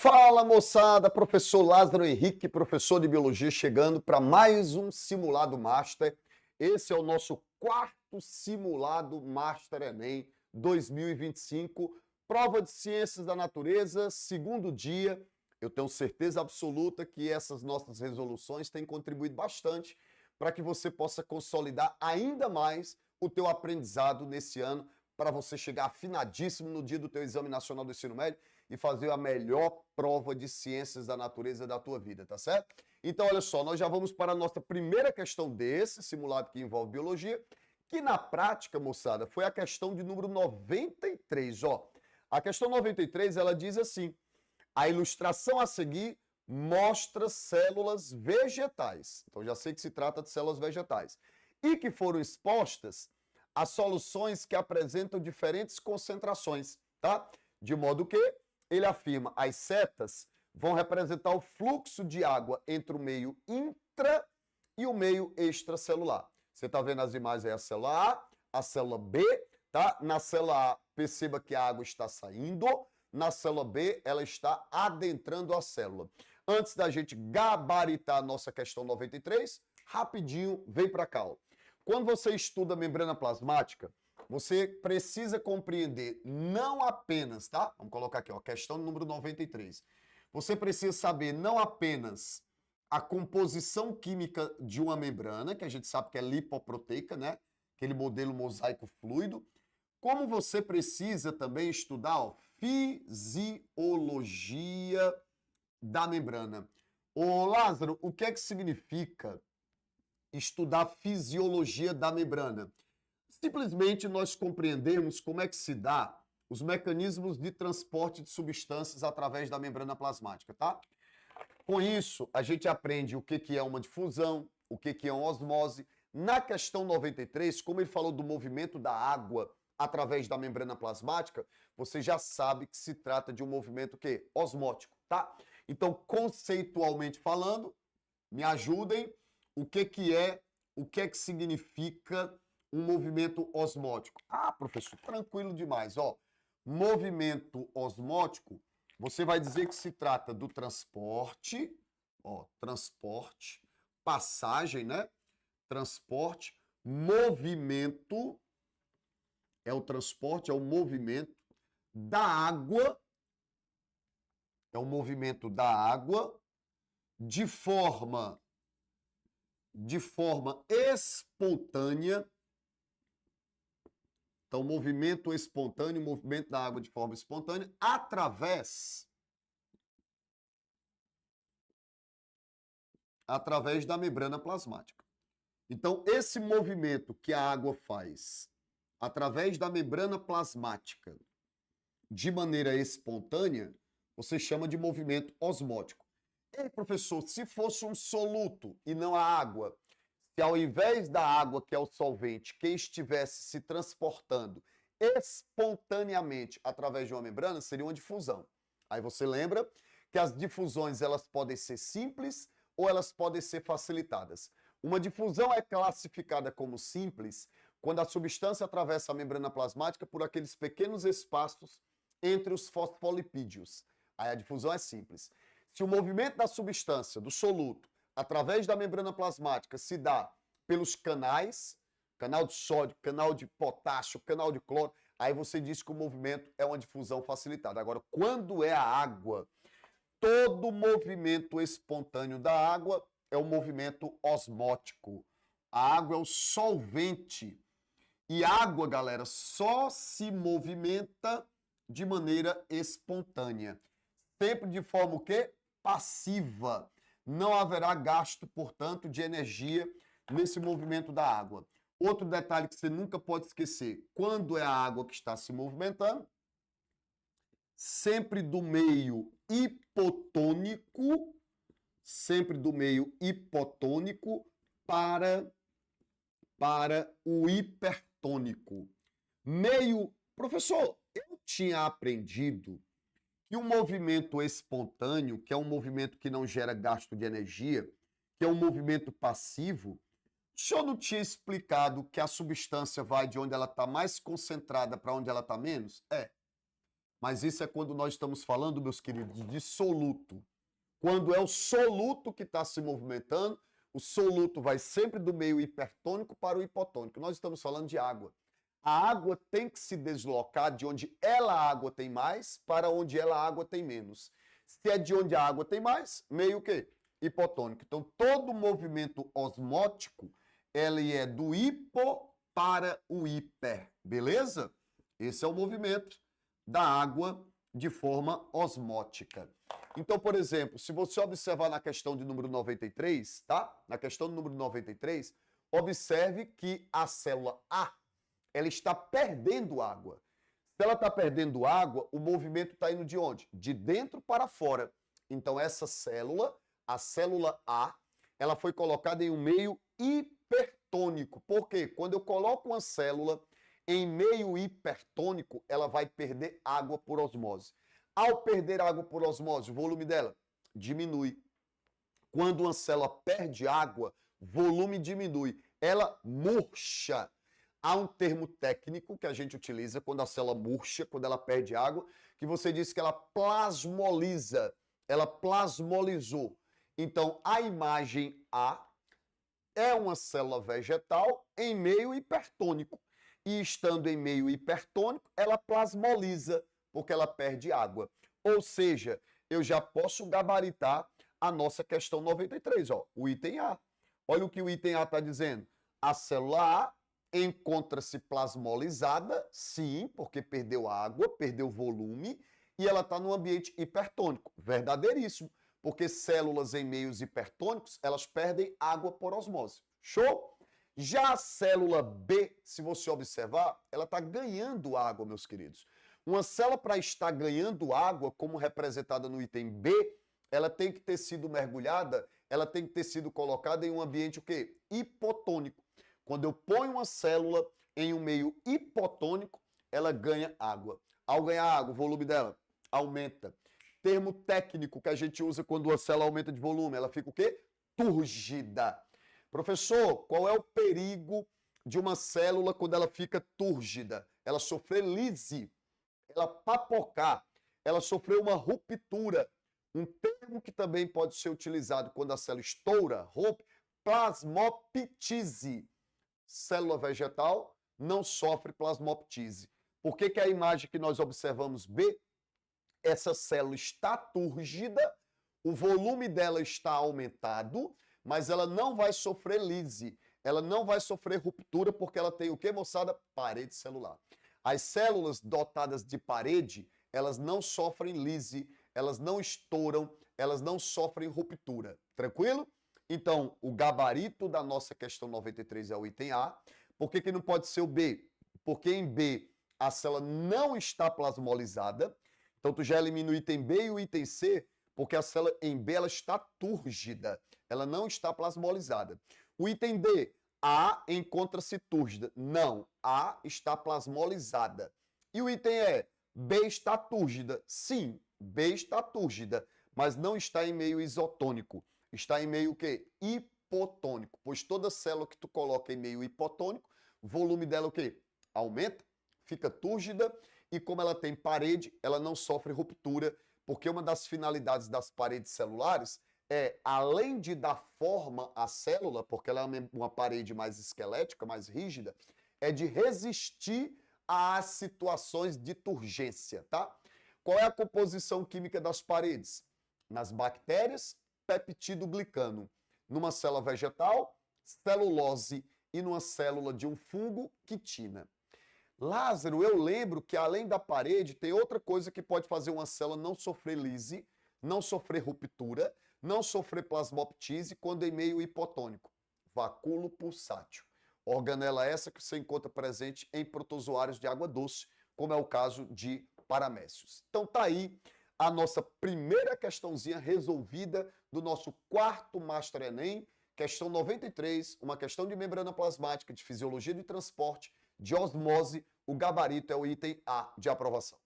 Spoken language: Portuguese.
Fala moçada, professor Lázaro Henrique, professor de biologia, chegando para mais um simulado Master. Esse é o nosso quarto simulado Master Enem 2025, prova de ciências da natureza, segundo dia. Eu tenho certeza absoluta que essas nossas resoluções têm contribuído bastante para que você possa consolidar ainda mais o teu aprendizado nesse ano, para você chegar afinadíssimo no dia do teu Exame Nacional do Ensino Médio e fazer a melhor prova de ciências da natureza da tua vida, tá certo? Então, olha só, nós já vamos para a nossa primeira questão desse simulado que envolve biologia, que na prática, moçada, foi a questão de número 93, ó. A questão 93, ela diz assim: a ilustração a seguir mostra células vegetais. Então, já sei que se trata de células vegetais. E que foram expostas a soluções que apresentam diferentes concentrações, tá? De modo que ele afirma as setas vão representar o fluxo de água entre o meio intra e o meio extracelular. Você está vendo as imagens aí, a célula A célula B, tá? Na célula A, perceba que a água está saindo, na célula B, ela está adentrando a célula. Antes da gente gabaritar a nossa questão 93, rapidinho, vem para cá, ó. Quando você estuda a membrana plasmática, você precisa compreender não apenas, tá? Vamos colocar aqui, ó, questão número 93. Você precisa saber não apenas a composição química de uma membrana, que a gente sabe que é lipoproteica, né? Aquele modelo mosaico fluido, como você precisa também estudar, ó, fisiologia da membrana. Ô, Lázaro, o que é que significa estudar a fisiologia da membrana? Simplesmente nós compreendemos como é que se dá os mecanismos de transporte de substâncias através da membrana plasmática, tá? Com isso, a gente aprende o que é uma difusão, o que é uma osmose. Na questão 93, como ele falou do movimento da água através da membrana plasmática, você já sabe que se trata de um movimento que osmótico, tá? Então, conceitualmente falando, me ajudem, o que que significa um movimento osmótico? Ah, professor, tranquilo demais, ó. Movimento osmótico, você vai dizer que se trata do transporte, ó, transporte, passagem, né? Transporte, movimento, é o transporte, é o movimento da água, é o movimento da água de forma espontânea. Então, movimento espontâneo, movimento da água de forma espontânea, através da membrana plasmática. Então, esse movimento que a água faz através da membrana plasmática de maneira espontânea, você chama de movimento osmótico. Ei, professor, se fosse um soluto e não a água, se ao invés da água, que é o solvente, quem estivesse se transportando espontaneamente através de uma membrana, seria uma difusão. Aí você lembra que as difusões elas podem ser simples ou elas podem ser facilitadas. Uma difusão é classificada como simples quando a substância atravessa a membrana plasmática por aqueles pequenos espaços entre os fosfolipídios. Aí a difusão é simples. Se o movimento da substância, do soluto, através da membrana plasmática se dá pelos canais, canal de sódio, canal de potássio, canal de cloro, aí você diz que o movimento é uma difusão facilitada. Agora, quando é a água, todo movimento espontâneo da água é um movimento osmótico. A água é o solvente. E água, galera, só se movimenta de maneira espontânea. Sempre de forma o quê? Passiva. Não haverá gasto, portanto, de energia nesse movimento da água. Outro detalhe que você nunca pode esquecer, quando é a água que está se movimentando, sempre do meio hipotônico, para o hipertônico. Professor, eu tinha aprendido que um movimento espontâneo, que é um movimento que não gera gasto de energia, que é um movimento passivo, o senhor não tinha explicado que a substância vai de onde ela está mais concentrada para onde ela está menos? É. Mas isso é quando nós estamos falando, meus queridos, de soluto. Quando é o soluto que está se movimentando, o soluto vai sempre do meio hipertônico para o hipotônico. Nós estamos falando de água. A água tem que se deslocar de onde ela, a água, tem mais para onde ela, a água, tem menos. Se é de onde a água tem mais, meio o quê? Hipotônico. Então, todo movimento osmótico, ele é do hipo para o hiper, beleza? Esse é o movimento da água de forma osmótica. Então, por exemplo, se você observar na questão de número 93, tá? Na questão do número 93, observe que a célula A, ela está perdendo água. Se ela está perdendo água, o movimento está indo de onde? De dentro para fora. Então, essa célula, a célula A, ela foi colocada em um meio hipertônico. Por quê? Quando eu coloco uma célula em meio hipertônico, ela vai perder água por osmose. Ao perder água por osmose, o volume dela diminui. Quando uma célula perde água, volume diminui. Ela murcha. Há um termo técnico que a gente utiliza quando a célula murcha, quando ela perde água, que você disse que ela plasmoliza. Ela plasmolizou. Então, a imagem A é uma célula vegetal em meio hipertônico. E estando em meio hipertônico, ela plasmoliza, porque ela perde água. Ou seja, eu já posso gabaritar a nossa questão 93, ó, o item A. Olha o que o item A está dizendo. A célula A encontra-se plasmolizada, sim, porque perdeu água, perdeu volume, e ela está no ambiente hipertônico. Verdadeiríssimo, porque células em meios hipertônicos, elas perdem água por osmose. Show? Já a célula B, se você observar, ela está ganhando água, meus queridos. Uma célula, para estar ganhando água, como representada no item B, ela tem que ter sido mergulhada, ela tem que ter sido colocada em um ambiente o quê? Hipotônico. Quando eu ponho uma célula em um meio hipotônico, ela ganha água. Ao ganhar água, o volume dela aumenta. Termo técnico que a gente usa quando a célula aumenta de volume, ela fica o quê? Túrgida. Professor, qual é o perigo de uma célula quando ela fica túrgida? Ela sofrer lise, ela papocar, ela sofrer uma ruptura. Um termo que também pode ser utilizado quando a célula estoura, rompe, plasmoptise. Célula vegetal não sofre plasmoptise. Por que a imagem que nós observamos B, essa célula está túrgida, o volume dela está aumentado, mas ela não vai sofrer lise, ela não vai sofrer ruptura, porque ela tem o que, moçada? Parede celular. As células dotadas de parede, elas não sofrem lise, elas não estouram, elas não sofrem ruptura. Tranquilo? Então, o gabarito da nossa questão 93 é o item A. Por que não pode ser o B? Porque em B a célula não está plasmolizada. Então, tu já elimina o item B e o item C, porque a célula em B ela está túrgida, ela não está plasmolizada. O item D, A encontra-se túrgida. Não, A está plasmolizada. E o item E, B está túrgida. Sim, B está túrgida, mas não está em meio isotônico. Está em meio o quê? Hipotônico. Pois toda célula que tu coloca em meio hipotônico, o volume dela o quê? Aumenta, fica túrgida, e como ela tem parede, ela não sofre ruptura, porque uma das finalidades das paredes celulares é, além de dar forma à célula, porque ela é uma parede mais esquelética, mais rígida, é de resistir às situações de turgência, tá? Qual é a composição química das paredes? Nas bactérias, peptidoglicano. Numa célula vegetal, celulose. E numa célula de um fungo, quitina. Lázaro, eu lembro que além da parede, tem outra coisa que pode fazer uma célula não sofrer lise, não sofrer ruptura, não sofrer plasmoptise quando em meio hipotônico. Vacúolo pulsátil. Organela essa que você encontra presente em protozoários de água doce, como é o caso de paramécios. Então tá aí a nossa primeira questãozinha resolvida do nosso quarto Master Enem, questão 93, uma questão de membrana plasmática, de fisiologia de transporte, de osmose. O gabarito é o item A de aprovação.